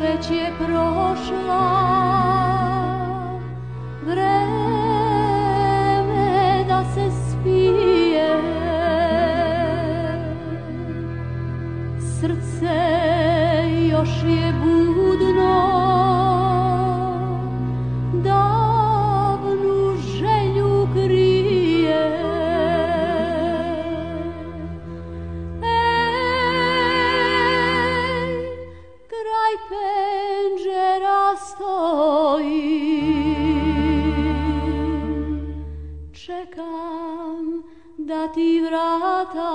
već je prošla, vreme da se spije. Srce još je budno, davnu želju krije. Kraj penđera stojim, čekam da ti vrata